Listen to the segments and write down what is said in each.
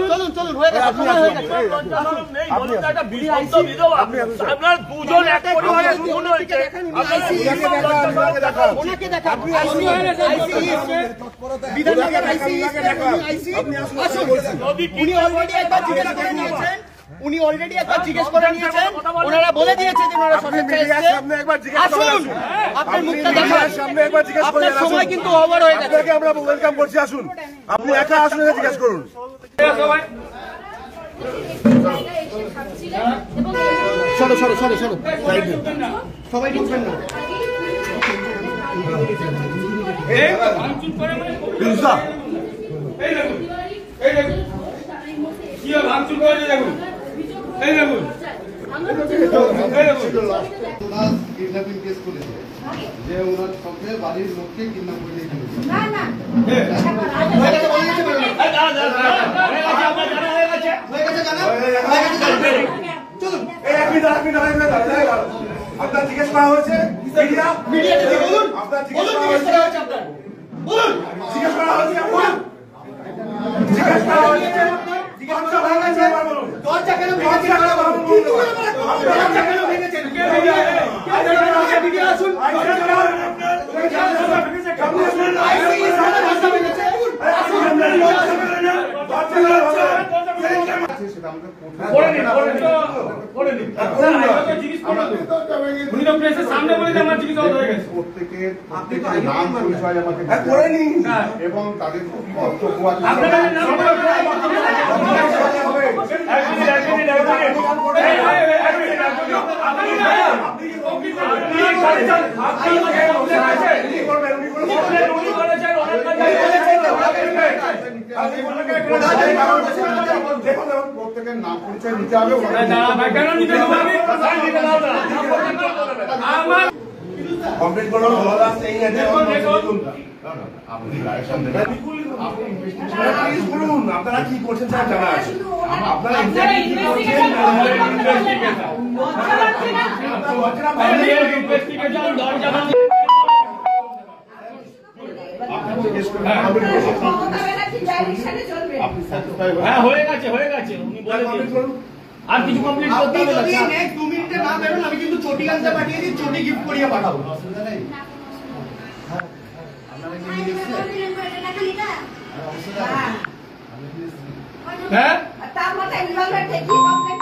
চলুন চলুন হয়ে গেছে সময় হয়ে গেছে একটা বিভক্ত বিধবা আপনার দুজন এক পরিবারের দুজন হয়েছে ওনাকে দেখান বিধাননগর আইসি উনি অলরেডি একবার জিজ্ঞেস করে নিয়েছেন ওনারা বলে দিয়েছে যে ওনারা আসুন আপনার মুখটা দেখান আপনার সময় কিন্তু ওভার হয়ে গেছে আমরা ওয়েলকাম করছি আসুন আপনি একা আসুন জিজ্ঞেস করুন সরো সরো সরো সরো সবাই ঢুকবেন না ভাঙচুর করে দেখুন এই দেখুন কিডন্যাপিং কেস করেছে যে ওনার সঙ্গে বাড়ির লোককে কিডন্যাপ করে দিয়ে আপনার জিজ্ঞেস করা হয়েছে আপনার জিজ্ঞেস করা হয়েছে জিজ্ঞেস করা হয়েছে জিজ্ঞেস করা হয়েছে দরজা কেন ভেঙেছে দরজা কেন ভেঙেছে আসুন প্রত্যেকের নাম পরিচয় আমাকে করে নিন এবং তাদের বক্তব্য প্রত্যেকের নাম পরিচয় নিতে হবে কমপ্লিট করুন আপনারা কি করছেন স্যার জানা আছে আপনারা হয়ে গেছে উনি বলে আর কিছু কমপ্লিট করতে হবে যদি নেক্সট 2 মিনিটে না বেরোন আমি কিন্তু চটি আনতে পাঠিয়ে দিই চটি গিফট করিয়ে পাঠাবো হ্যাঁ তার মতো ইনভলভমেন্ট দেখি কমপ্লিট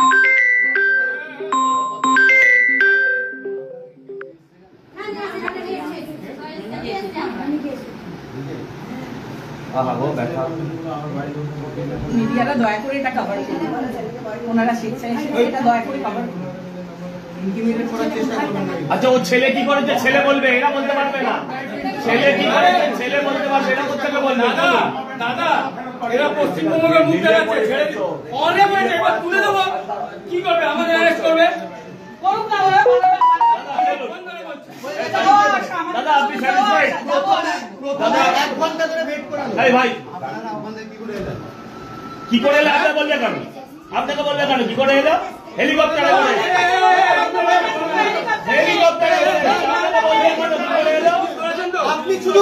মিডিয়াটা দয়া করে এটা কভার করুন ওনারা স্বেচ্ছায় এটা দয়া করে কভার করুন ইন্টিমিডেট করার চেষ্টা করবেন না আচ্ছা ও ছেলে কি করেছে ছেলে বলবে এরা বলতে পারবে না ছেলে কি করেছে ছেলে বলতে পারবে এরা কোথেকে বলবে দাদা এরা পশ্চিমবঙ্গের মুখ দেখাচ্ছে ছেড়ে দিও অনেক হয়েছে এবার তুলে দেবো কি করবে আমাদের অ্যারেস্ট করবে করুন না ওরা দাদা আপনি স্যাটিসফাইড দাদা 1 ঘন্টা ধরে ওয়েট করালো এই ভাই আপনারা আমাদের কি করে এলেন কি করে এলো আপনি বললে কেন আপনাকে বললে কেন কি করে এলো হেলিকপ্টারে করে হেলিকপ্টারে আপনি শুধু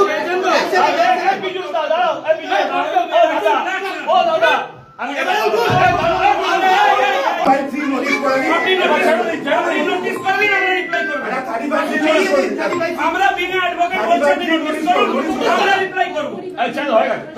আমরা বিনা অ্যাডভোকেট বলছি নোটিস করুন আমরা রিপ্লাই করব আচ্ছা হয়ে গেছে